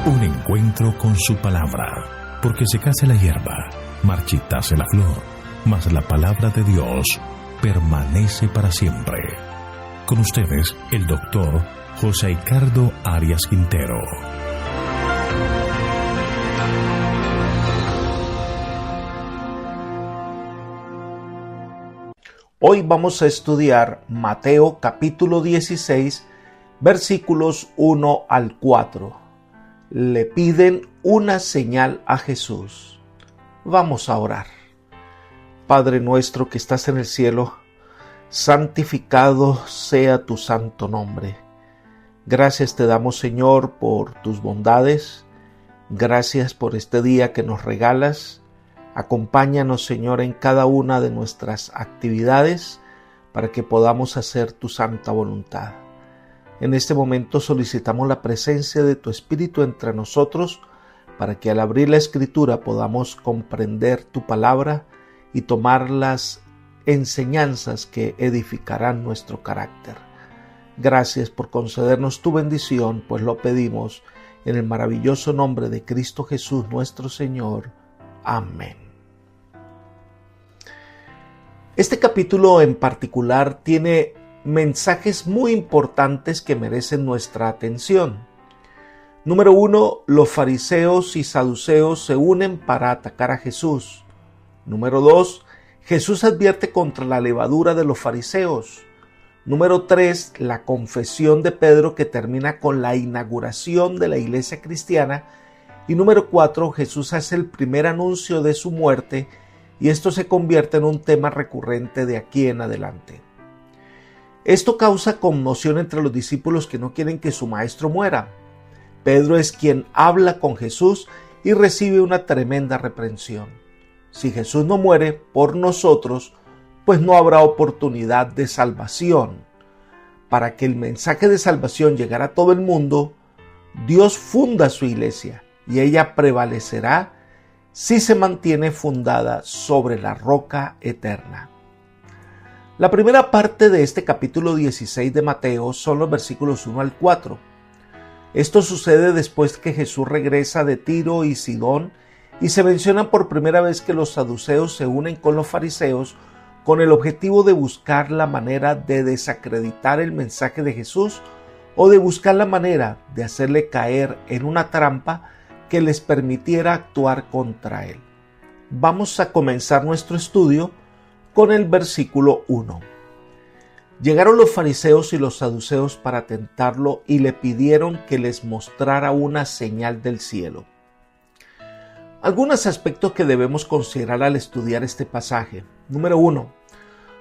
Un encuentro con su palabra, porque secase la hierba, marchitase la flor, mas la palabra de Dios permanece para siempre. Con ustedes, el doctor José Ricardo Arias Quintero. Hoy vamos a estudiar Mateo capítulo 16, versículos 1 al 4. Le piden una señal a Jesús. Vamos a orar. Padre nuestro que estás en el cielo, santificado sea tu santo nombre. Gracias te damos, Señor, por tus bondades. Gracias por este día que nos regalas. Acompáñanos, Señor, en cada una de nuestras actividades para que podamos hacer tu santa voluntad. En este momento solicitamos la presencia de tu Espíritu entre nosotros para que al abrir la Escritura podamos comprender tu palabra y tomar las enseñanzas que edificarán nuestro carácter. Gracias por concedernos tu bendición, pues lo pedimos en el maravilloso nombre de Cristo Jesús nuestro Señor. Amén. Este capítulo en particular tiene mensajes muy importantes que merecen nuestra atención. Número 1, los fariseos y saduceos se unen para atacar a Jesús. Número 2, Jesús advierte contra la levadura de los fariseos. Número 3, la confesión de Pedro que termina con la inauguración de la iglesia cristiana. Y número 4, Jesús hace el primer anuncio de su muerte y esto se convierte en un tema recurrente de aquí en adelante. Esto causa conmoción entre los discípulos que no quieren que su maestro muera. Pedro es quien habla con Jesús y recibe una tremenda reprensión. Si Jesús no muere por nosotros, pues no habrá oportunidad de salvación. Para que el mensaje de salvación llegara a todo el mundo, Dios funda su iglesia. Y ella prevalecerá si se mantiene fundada sobre la roca eterna. La primera parte de este capítulo 16 de Mateo son los versículos 1 al 4. Esto sucede después que Jesús regresa de Tiro y Sidón y se menciona por primera vez que los saduceos se unen con los fariseos con el objetivo de buscar la manera de desacreditar el mensaje de Jesús o de buscar la manera de hacerle caer en una trampa que les permitiera actuar contra él. Vamos a comenzar nuestro estudio con el versículo 1. Llegaron los fariseos y los saduceos para tentarlo y le pidieron que les mostrara una señal del cielo. Algunos aspectos que debemos considerar al estudiar este pasaje. Número 1.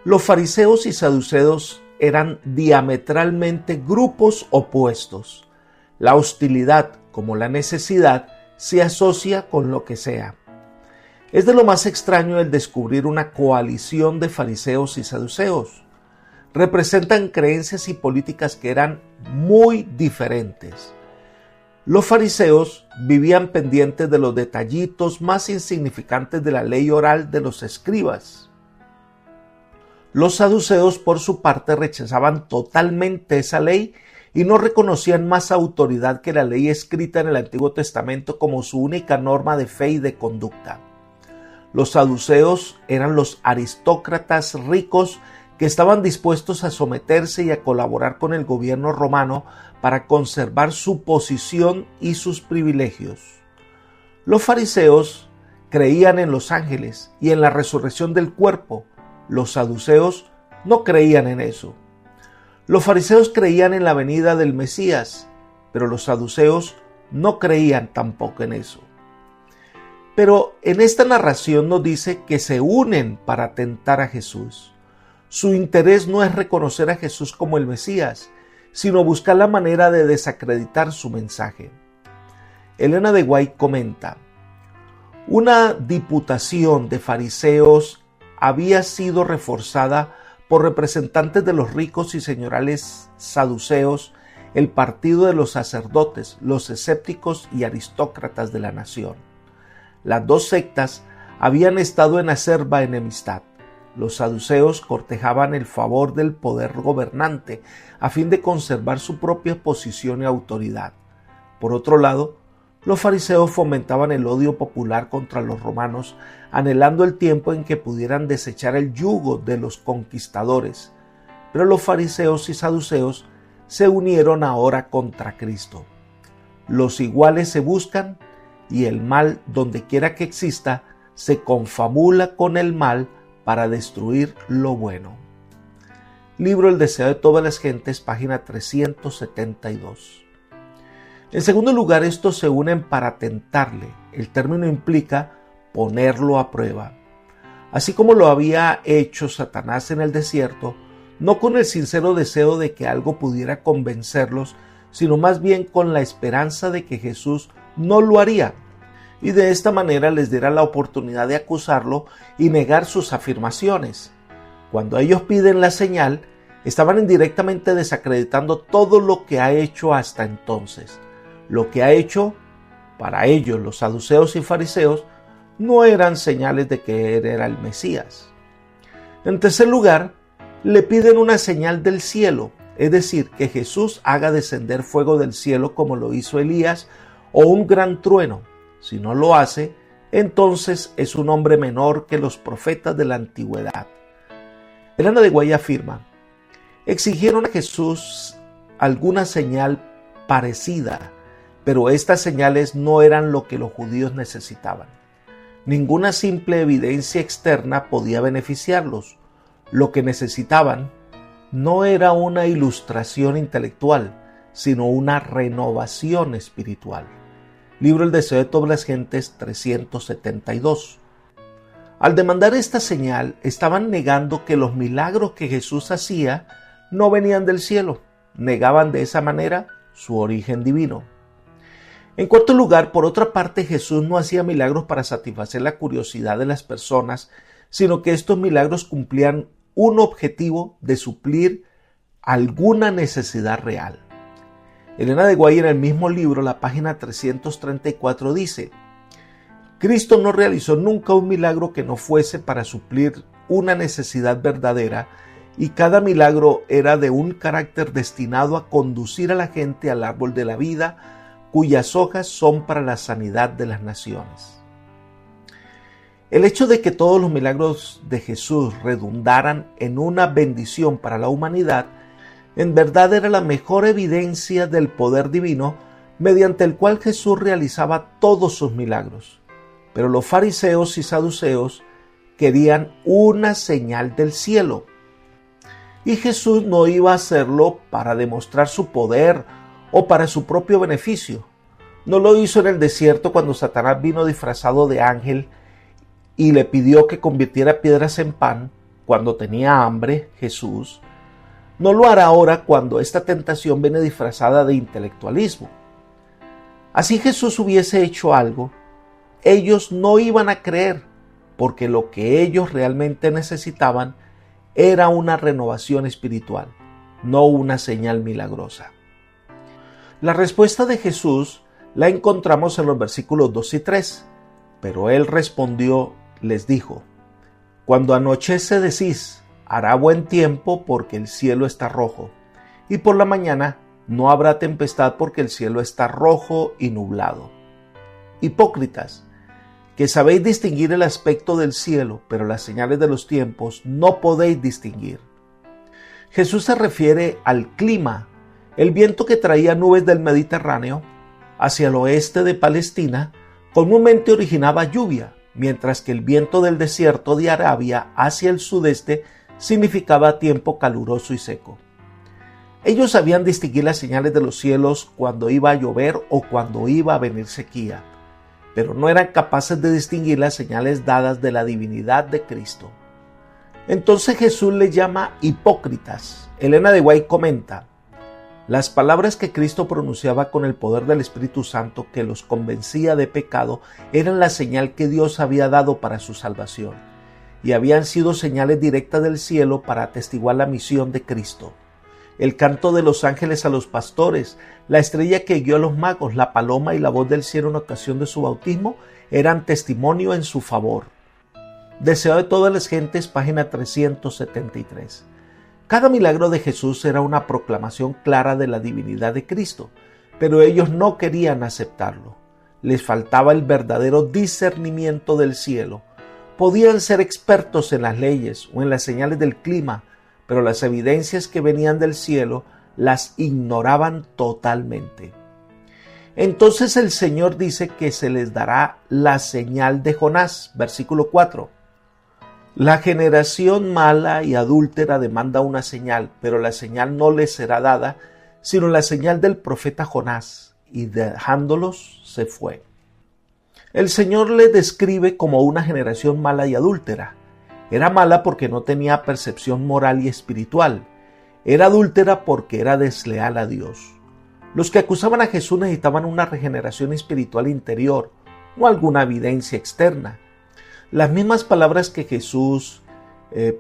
Los fariseos y saduceos eran diametralmente grupos opuestos. La hostilidad, como la necesidad, se asocia con lo que sea. Es de lo más extraño el descubrir una coalición de fariseos y saduceos. Representan creencias y políticas que eran muy diferentes. Los fariseos vivían pendientes de los detallitos más insignificantes de la ley oral de los escribas. Los saduceos, por su parte, rechazaban totalmente esa ley y no reconocían más autoridad que la ley escrita en el Antiguo Testamento como su única norma de fe y de conducta. Los saduceos eran los aristócratas ricos que estaban dispuestos a someterse y a colaborar con el gobierno romano para conservar su posición y sus privilegios. Los fariseos creían en los ángeles y en la resurrección del cuerpo. Los saduceos no creían en eso. Los fariseos creían en la venida del Mesías, pero los saduceos no creían tampoco en eso. Pero en esta narración nos dice que se unen para tentar a Jesús. Su interés no es reconocer a Jesús como el Mesías, sino buscar la manera de desacreditar su mensaje. Elena de White comenta: una diputación de fariseos había sido reforzada por representantes de los ricos y señoriales saduceos, el partido de los sacerdotes, los escépticos y aristócratas de la nación. Las dos sectas habían estado en acerba enemistad. Los saduceos cortejaban el favor del poder gobernante a fin de conservar su propia posición y autoridad. Por otro lado, Los fariseos fomentaban el odio popular contra los romanos, anhelando el tiempo en que pudieran desechar el yugo de los conquistadores. Pero los fariseos y saduceos se unieron ahora contra Cristo. Los iguales se buscan y el mal, donde quiera que exista, se confabula con el mal para destruir lo bueno. Libro El deseo de todas las gentes, página 372. En segundo lugar, estos se unen para tentarle. El término implica ponerlo a prueba. Así como lo había hecho Satanás en el desierto, no con el sincero deseo de que algo pudiera convencerlos, sino más bien con la esperanza de que Jesús no lo haría, y de esta manera les diera la oportunidad de acusarlo y negar sus afirmaciones. Cuando ellos piden la señal, estaban indirectamente desacreditando todo lo que ha hecho hasta entonces. Lo que ha hecho, para ellos, los saduceos y fariseos, no eran señales de que él era el Mesías. En tercer lugar, le piden una señal del cielo, es decir, que Jesús haga descender fuego del cielo como lo hizo Elías, o un gran trueno. Si no lo hace, entonces es un hombre menor que los profetas de la antigüedad. Elena de Guay afirma: exigieron a Jesús alguna señal parecida, pero estas señales no eran lo que los judíos necesitaban. Ninguna simple evidencia externa podía beneficiarlos. Lo que necesitaban no era una ilustración intelectual, sino una renovación espiritual. Libro El deseo de todas las gentes, 372. Al demandar esta señal, estaban negando que los milagros que Jesús hacía no venían del cielo. Negaban de esa manera su origen divino. En cuarto lugar, por otra parte, Jesús no hacía milagros para satisfacer la curiosidad de las personas, sino que estos milagros cumplían un objetivo de suplir alguna necesidad real. Elena de Guay, en el mismo libro, la página 334, dice: Cristo no realizó nunca un milagro que no fuese para suplir una necesidad verdadera, y cada milagro era de un carácter destinado a conducir a la gente al árbol de la vida, cuyas hojas son para la sanidad de las naciones. El hecho de que todos los milagros de Jesús redundaran en una bendición para la humanidad, en verdad era la mejor evidencia del poder divino mediante el cual Jesús realizaba todos sus milagros. Pero los fariseos y saduceos querían una señal del cielo. Y Jesús no iba a hacerlo para demostrar su poder o para su propio beneficio. No lo hizo en el desierto cuando Satanás vino disfrazado de ángel y le pidió que convirtiera piedras en pan cuando tenía hambre, Jesús. No lo hará ahora cuando esta tentación viene disfrazada de intelectualismo. Así Jesús hubiese hecho algo, ellos no iban a creer, porque lo que ellos realmente necesitaban era una renovación espiritual, no una señal milagrosa. La respuesta de Jesús la encontramos en los versículos 2 y 3. Pero él respondió, les dijo: cuando anochece decís, hará buen tiempo porque el cielo está rojo, y por la mañana no habrá tempestad porque el cielo está rojo y nublado. Hipócritas, que sabéis distinguir el aspecto del cielo, pero las señales de los tiempos no podéis distinguir. Jesús se refiere al clima. El viento que traía nubes del Mediterráneo hacia el oeste de Palestina comúnmente originaba lluvia, mientras que el viento del desierto de Arabia hacia el sudeste significaba tiempo caluroso y seco. Ellos sabían distinguir las señales de los cielos cuando iba a llover o cuando iba a venir sequía, pero no eran capaces de distinguir las señales dadas de la divinidad de Cristo. Entonces Jesús les llama hipócritas. Elena de Guay comenta: las palabras que Cristo pronunciaba con el poder del Espíritu Santo que los convencía de pecado eran la señal que Dios había dado para su salvación, y habían sido señales directas del cielo para atestiguar la misión de Cristo. El canto de los ángeles a los pastores, la estrella que guió a los magos, la paloma y la voz del cielo en ocasión de su bautismo eran testimonio en su favor. Deseo de todas las gentes, página 373. Cada milagro de Jesús era una proclamación clara de la divinidad de Cristo, pero ellos no querían aceptarlo. les faltaba el verdadero discernimiento del cielo. Podían ser expertos en las leyes o en las señales del clima, pero las evidencias que venían del cielo las ignoraban totalmente. Entonces el Señor dice que se les dará la señal de Jonás, versículo 4. La generación mala y adúltera demanda una señal, pero la señal no les será dada, sino la señal del profeta Jonás, y dejándolos se fue. El Señor le describe como una generación mala y adúltera. Era mala porque no tenía percepción moral y espiritual. Era adúltera porque era desleal a Dios. Los que acusaban a Jesús necesitaban una regeneración espiritual interior, no alguna evidencia externa. Las mismas palabras que Jesús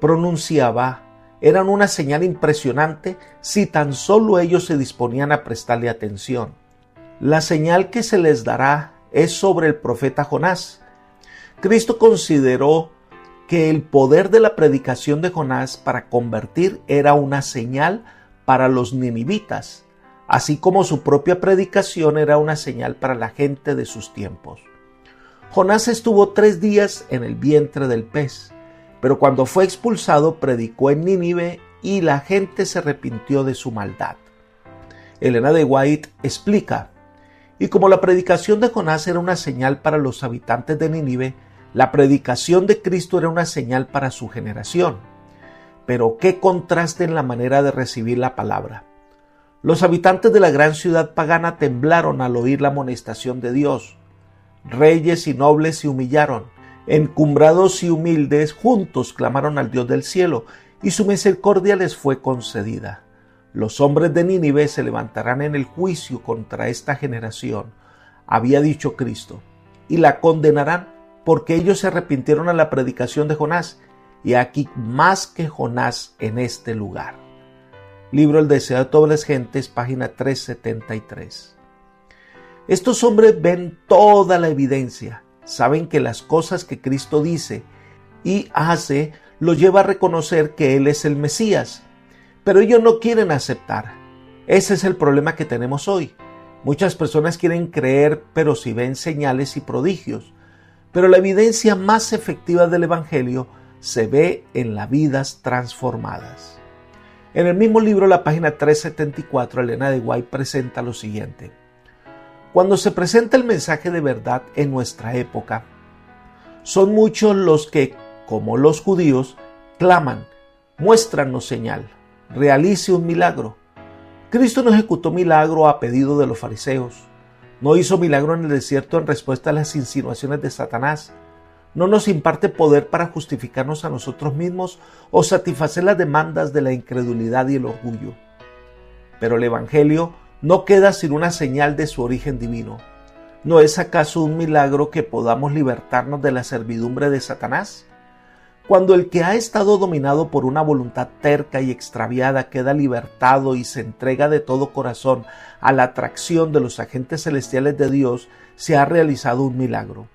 pronunciaba eran una señal impresionante si tan solo ellos se disponían a prestarle atención. La señal que se les dará es sobre el profeta Jonás. Cristo consideró que el poder de la predicación de Jonás para convertir era una señal para los ninivitas, así como su propia predicación era una señal para la gente de sus tiempos. Jonás estuvo 3 días en el vientre del pez, pero cuando fue expulsado predicó en Nínive y la gente se arrepintió de su maldad. Elena de White explica: y como la predicación de Jonás era una señal para los habitantes de Nínive, la predicación de Cristo era una señal para su generación. Pero qué contraste en la manera de recibir la palabra. Los habitantes de la gran ciudad pagana temblaron al oír la amonestación de Dios. Reyes y nobles se humillaron, encumbrados y humildes juntos clamaron al Dios del cielo, y su misericordia les fue concedida. Los hombres de Nínive se levantarán en el juicio contra esta generación, había dicho Cristo, y la condenarán porque ellos se arrepintieron a la predicación de Jonás, y aquí más que Jonás en este lugar. Libro El deseo de todas las gentes, página 373. Estos hombres ven toda la evidencia, saben que las cosas que Cristo dice y hace los lleva a reconocer que Él es el Mesías, pero ellos no quieren aceptar. Ese es el problema que tenemos hoy. Muchas personas quieren creer, pero si ven señales y prodigios. Pero la evidencia más efectiva del Evangelio se ve en las vidas transformadas. En el mismo libro, la página 374, Elena de White presenta lo siguiente: cuando se presenta el mensaje de verdad en nuestra época, son muchos los que, como los judíos, claman: muéstranos señal, realice un milagro. Cristo no ejecutó milagro a pedido de los fariseos. No hizo milagro en el desierto en respuesta a las insinuaciones de Satanás. No nos imparte poder para justificarnos a nosotros mismos o satisfacer las demandas de la incredulidad y el orgullo. Pero el Evangelio no queda sin una señal de su origen divino. ¿No es acaso un milagro que podamos libertarnos de la servidumbre de Satanás? Cuando el que ha estado dominado por una voluntad terca y extraviada queda libertado y se entrega de todo corazón a la atracción de los agentes celestiales de Dios, se ha realizado un milagro.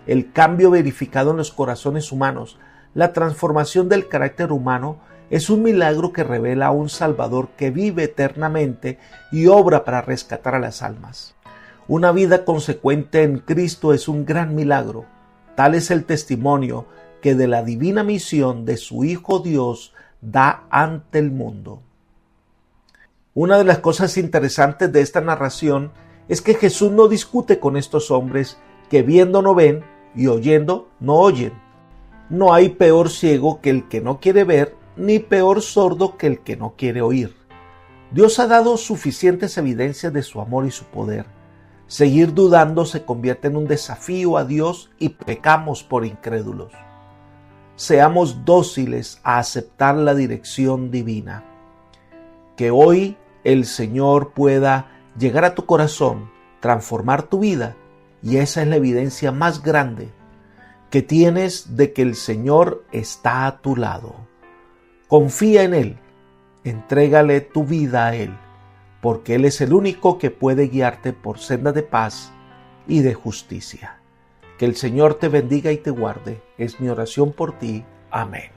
El cambio verificado en los corazones humanos, la transformación del carácter humano, es un milagro que revela a un Salvador que vive eternamente y obra para rescatar a las almas. Una vida consecuente en Cristo es un gran milagro. Tal es el testimonio que de la divina misión de su Hijo Dios da ante el mundo. Una de las cosas interesantes de esta narración es que Jesús no discute con estos hombres que viendo no ven y oyendo no oyen. No hay peor ciego que el que no quiere ver, ni peor sordo que el que no quiere oír. Dios ha dado suficientes evidencias de su amor y su poder. Seguir dudando se convierte en un desafío a Dios y pecamos por incrédulos. Seamos dóciles a aceptar la dirección divina. Que hoy el Señor pueda llegar a tu corazón, transformar tu vida, y esa es la evidencia más grande que tienes de que el Señor está a tu lado. Confía en Él, entrégale tu vida a Él, porque Él es el único que puede guiarte por sendas de paz y de justicia. Que el Señor te bendiga y te guarde. Es mi oración por ti. Amén.